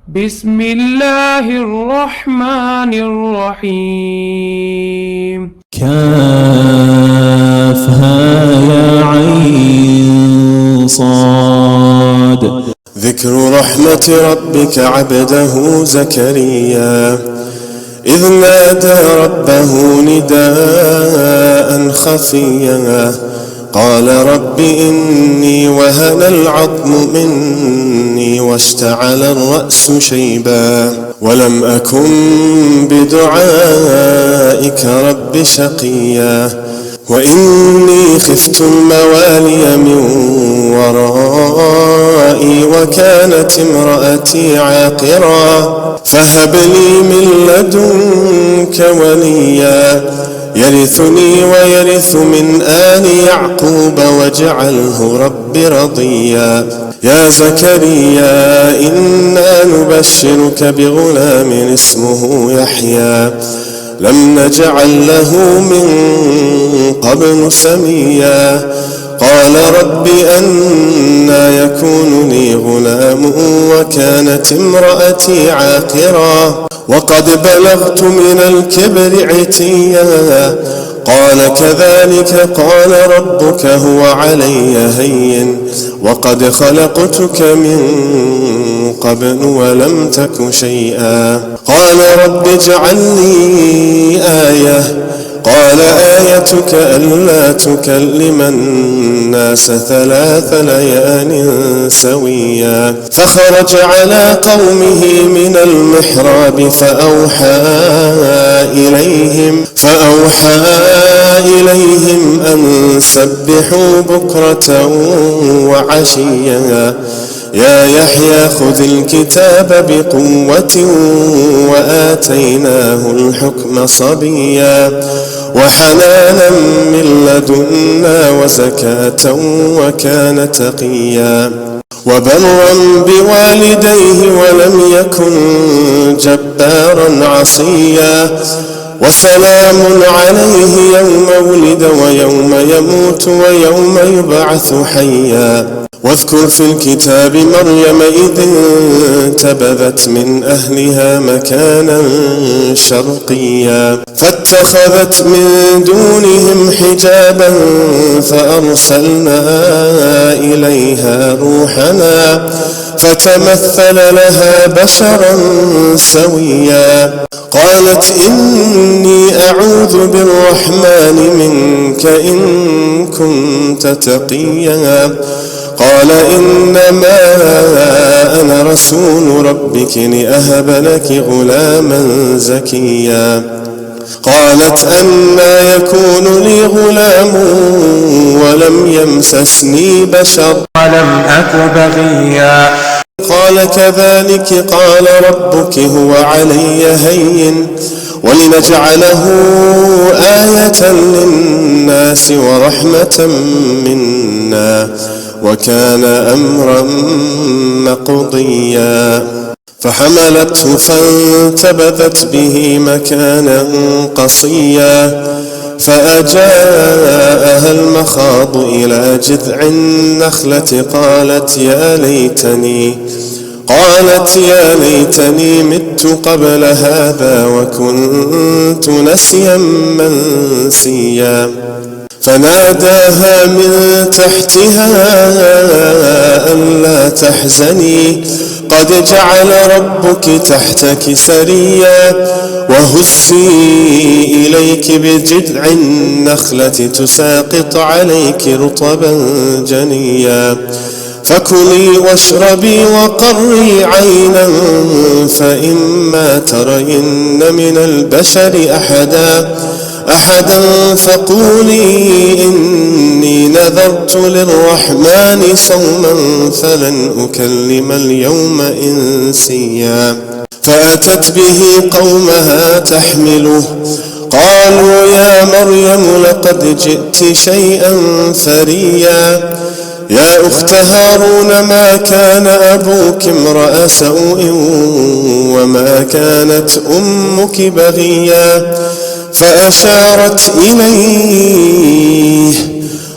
بسم الله الرحمن الرحيم. كافها يا عين صاد. ذكر رحمة ربك عبده زكريا إذ نادى ربه نداء خفيا قال رب إني وهن العظم مني واشتعل الرأس شيبا ولم أكن بدعائك رب شقيا وإني خفت الموالي من ورائي وكانت امرأتي عاقرا فهب لي من لدنك وليا يرثني ويرث من آل يعقوب واجعله رب رضيا يا زكريا إنا نبشرك بغلام اسمه يحيى لم نجعل له من قبل سميا قال رب أنى يكون لي غلام وكانت امرأتي عاقرا وقد بلغت من الكبر عتيا قال كذلك قال ربك هو علي هين وقد خلقتك من قبل ولم تك شيئا قال رب اجعل لي آية قال آيتك ألا تكلم الناس 3 ليال سويا فخرج على قومه من المحراب فأوحى إليهم أن سبحوا بكرة وعشيا يا يحيى خذ الكتاب بقوة وآتيناه الحكم صبيا وحنانا من لدنا وزكاة وكان تقيا وبرا بوالديه ولم يكن جبارا عصيا وسلام عليه يوم ولد ويوم يموت ويوم يبعث حيا واذكر في الكتاب مريم إذ انتبذت من أهلها مكانا شرقيا فاتخذت من دونهم حجابا فأرسلنا إليها روحنا فتمثل لها بشرا سويا قالت إني أعوذ بالرحمن منك إن كنت تقيا قال إنما أنا رسول ربك لأهب لك غلاما زكيا قالت أنى يكون لي غلام ولم يمسسني بشر ولم أك بغيا قال كذلك قال ربك هو علي هين ولنجعله آية للناس ورحمة منا وكان أمرا مقضيا فحملته فانتبذت به مكانا قصيا فأجاءها المخاض إلى جذع النخلة قالت يا ليتني مت قبل هذا وكنت نسيا منسيا فناداها من تحتها ألا تحزني قد جعل ربك تحتك سريا وهزي إليك بجذع النخلة تساقط عليك رطبا جنيا فكلي واشربي وقري عينا فإما ترين من البشر أحدا فقولي إني نذرت للرحمن صوما فلن أكلم اليوم إنسيا فأتت به قومها تحمله قالوا يا مريم لقد جئت شيئا فريا يا أخت هارون ما كان أبوك امرأ سوء وما كانت أمك بغيا فأشارت إليه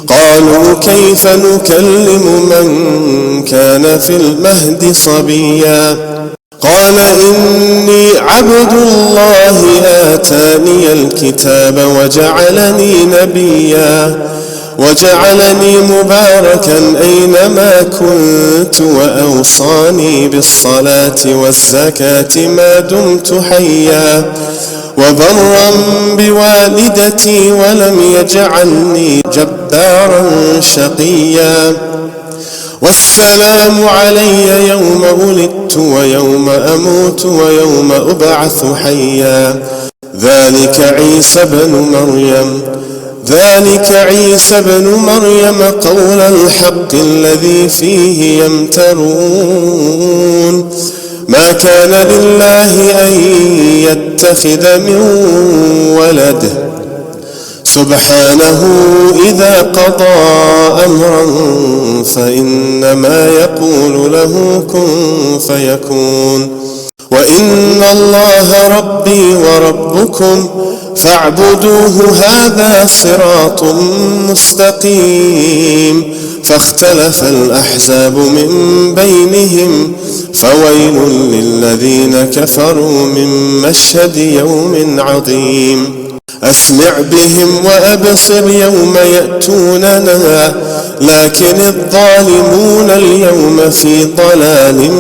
قالوا كيف نكلم من كان في المهد صبيا قال إني عبد الله آتاني الكتاب وجعلني نبيا وجعلني مباركا أينما كنت وأوصاني بالصلاة والزكاة ما دمت حيا وبرا بوالدتي ولم يجعلني جبارا شقيا والسلام علي يوم ولدت ويوم أموت ويوم أبعث حيا ذلك عيسى بن مريم قول الحق الذي فيه يمترون ما كان لله أن يتخذ من ولد سبحانه إذا قضى أمرا فإنما يقول له كن فيكون وإن الله ربي وربكم فاعبدوه هذا صراط مستقيم فاختلف الأحزاب من بينهم فويل للذين كفروا من مشهد يوم عظيم أسمع بهم وأبصر يوم يأتوننا لكن الظالمون اليوم في ضلال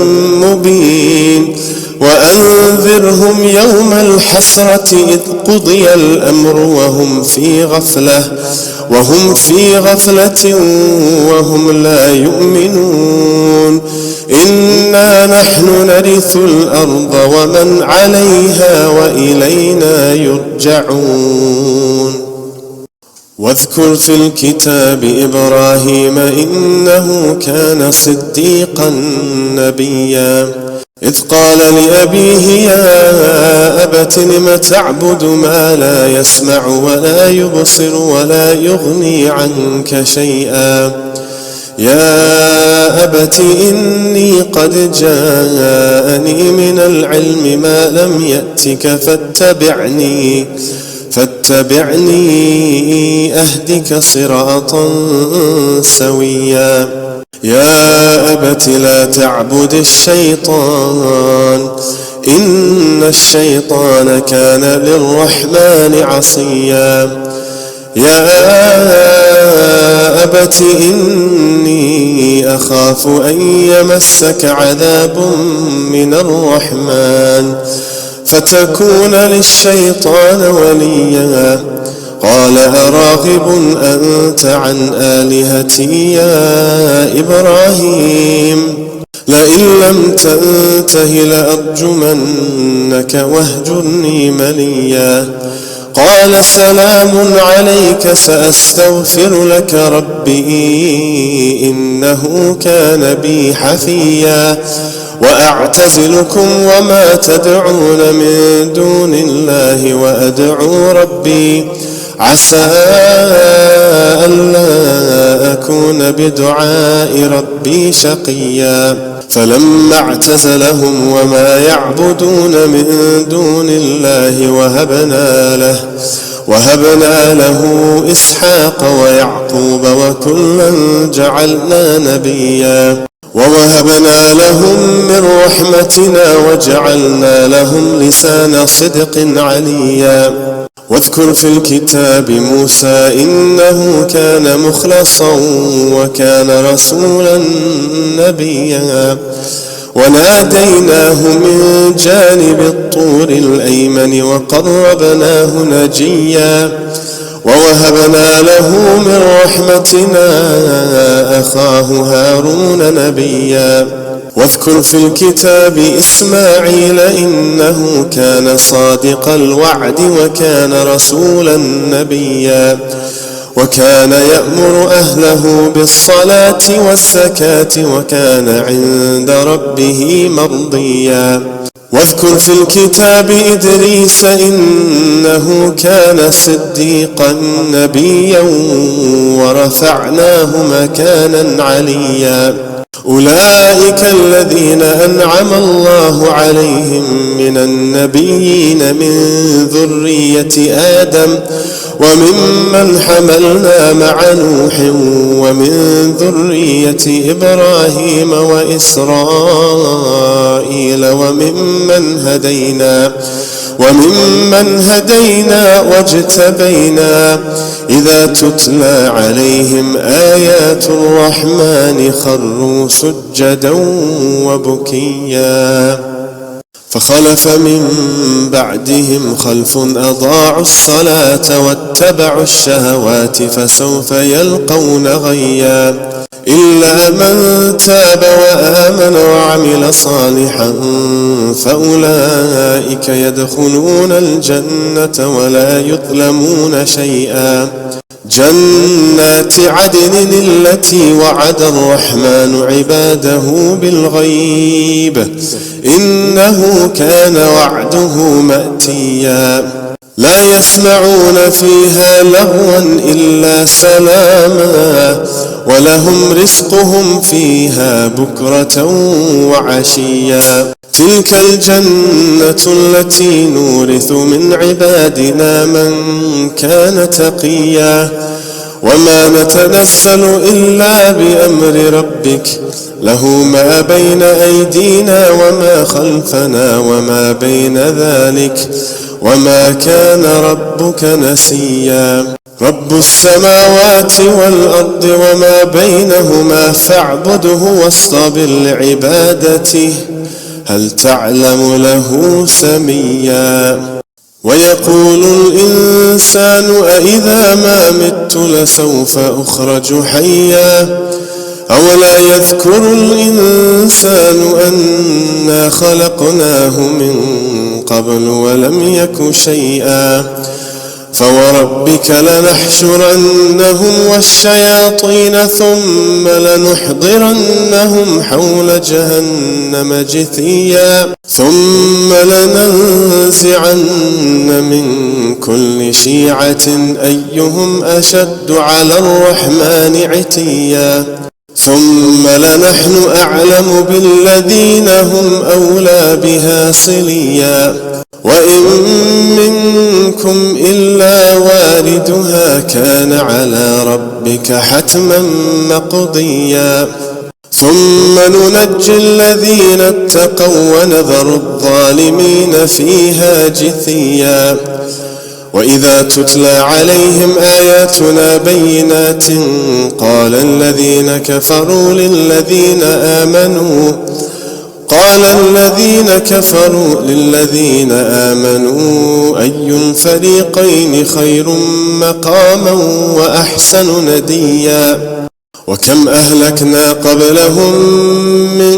مبين وأنذرهم يوم الحسرة إذ قضي الأمر وهم في غفلة وهم لا يؤمنون إنا نحن نرث الأرض ومن عليها وإلينا يرجعون واذكر في الكتاب إبراهيم إنه كان صديقا نبيا إذ قال لأبيه يا أبت لم تعبد ما لا يسمع ولا يبصر ولا يغني عنك شيئا يا أبت إني قد جاءني من العلم ما لم يأتك فاتبعني أهدك صراطا سويا يا أبت لا تعبد الشيطان إن الشيطان كان للرحمن عصيا يا أبت إني أخاف أن يمسك عذاب من الرحمن فتكون للشيطان وليا قال أراغب أنت عن آلهتي يا إبراهيم لئن لم تنته لأرجمنك واهجرني مليا قال سلام عليك سأستغفر لك ربي إنه كان بي حفيا وأعتزلكم وما تدعون من دون الله وأدعو ربي عسى ألا أكون بدعاء ربي شقيا فلما اعتزلهم وما يعبدون من دون الله وهبنا له إسحاق ويعقوب وكلا جعلنا نبيا ووهبنا لهم من رحمتنا وجعلنا لهم لسان صدق عليا واذكر في الكتاب موسى إنه كان مخلصا وكان رسولا نبيا وناديناه من جانب الطور الأيمن وقربناه نجيا ووهبنا له من رحمتنا أخاه هارون نبيا واذكر في الكتاب إسماعيل إنه كان صادق الوعد وكان رسولا نبيا وكان يأمر أهله بالصلاة والزكاة وكان عند ربه مرضيا واذكر في الكتاب إدريس إنه كان صديقا نبيا ورفعناه مكانا عليا أولئك الذين أنعم الله عليهم من النبيين من ذرية آدم وممن حملنا مع نوح ومن ذرية إبراهيم وإسرائيل وممن هدينا واجتبينا إذا تتلى عليهم آيات الرحمن خروا سجدا وبكيا فخلف من بعدهم خلف أضاعوا الصلاة واتبعوا الشهوات فسوف يلقون غيا إلا من تاب وآمن وعمل صالحا فأولئك يدخلون الجنة ولا يظلمون شيئا جنات عدن التي وعد الرحمن عباده بالغيب إنه كان وعده مأتيا لا يسمعون فيها لغوا إلا سلاما ولهم رزقهم فيها بكرة وعشيا تلك الجنة التي نورث من عبادنا من كان تقيا وما نتنزل إلا بأمر ربك له ما بين أيدينا وما خلفنا وما بين ذلك وما كان ربك نسيا رب السماوات والأرض وما بينهما فاعبده واصطبر لعبادته هل تعلم له سميا ويقول الإنسان أإذا ما مت لسوف أخرج حيا أولا يذكر الإنسان أنا خلقناه من قبل ولم يك شيئا فوربك لنحشرنهم والشياطين ثم لنحضرنهم حول جهنم جثيا ثم لننزعن من كل شيعة أيهم أشد على الرحمن عتيا ثم لنحن أعلم بالذين هم أولى بها صليا وإن منكم إلا واردها كان على ربك حتما مقضيا ثم ننجي الذين اتقوا ونذر الظالمين فيها جثيا وإذا تتلى عليهم آياتنا بينات قال الذين كفروا للذين آمنوا أي الفريقين خير مقاما وأحسن نديا وكم أهلكنا قبلهم من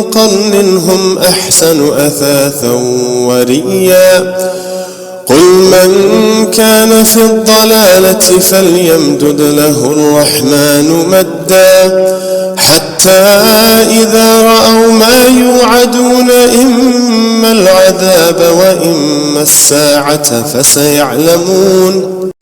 قرن هم أحسن أثاثا ورئيا قل من كان في الضلالة فليمدد له الرحمن مدا حتى إذا رأوا ما يوعدون إما العذاب وإما الساعة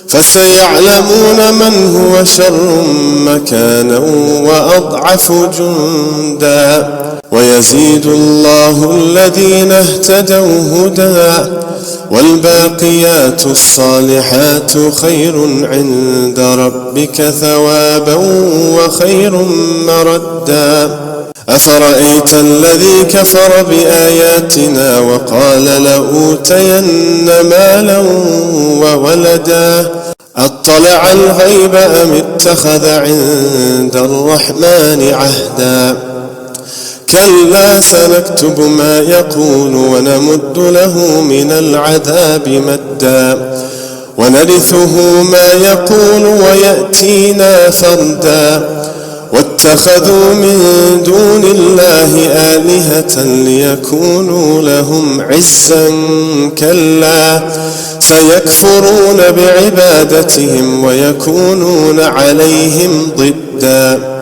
فسيعلمون من هو شر مكانا وأضعف جندا ويزيد الله الذين اهتدوا هدى والباقيات الصالحات خير عند ربك ثوابا وخير مردا أفرأيت الذي كفر بآياتنا وقال لأوتين مالا وولدا أطلع الغيب أم اتخذ عند الرحمن عهدا كلا سنكتب ما يقول ونمد له من العذاب مدا ونرثه ما يقول ويأتينا فردا واتخذوا من دون الله آلهة ليكونوا لهم عزا كلا سيكفرون بعبادتهم ويكونون عليهم ضدا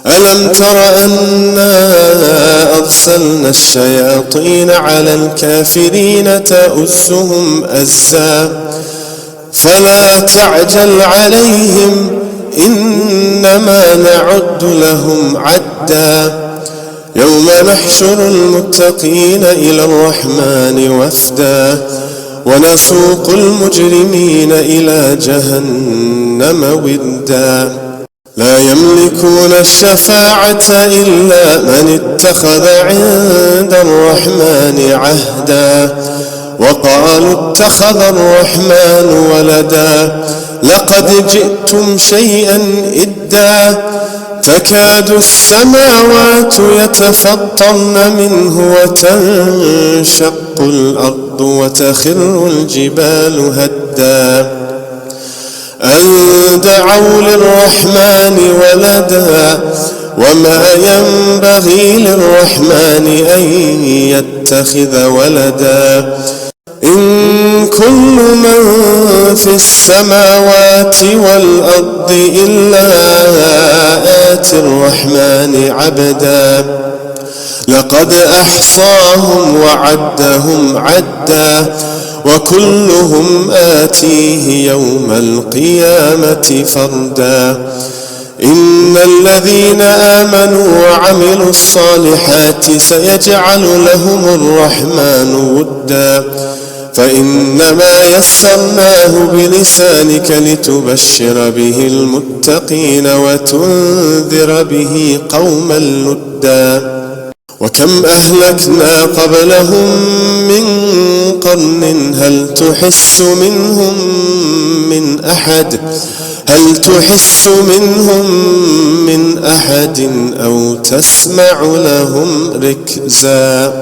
ألم تر أنا أرسلنا الشياطين على الكافرين تؤزهم أزا فلا تعجل عليهم إنما نعد لهم عدا يوم نحشر المتقين إلى الرحمن وفدا ونسوق المجرمين إلى جهنم وردا لا يملكون الشفاعة إلا من اتخذ عند الرحمن عهدا وقالوا اتخذ الرحمن ولدا لقد جئتم شيئا إدا تكاد السماوات يتفطرن منه وتنشق الأرض وتخر الجبال هدا أن دعوا للرحمن ولدا وما ينبغي للرحمن أن يتخذ ولدا إن كل من في السماوات والأرض إلا آتي الرحمن عبدا لقد أحصاهم وعدهم عدا وكلهم آتيه يوم القيامة فردا إن الذين آمنوا وعملوا الصالحات سيجعل لهم الرحمن ودا فإنما يسرناه بلسانك لتبشر به المتقين وتنذر به قوما لدا وكم أهلكنا قبلهم من قرن هل تحس منهم من أحد أو تسمع لهم ركزا.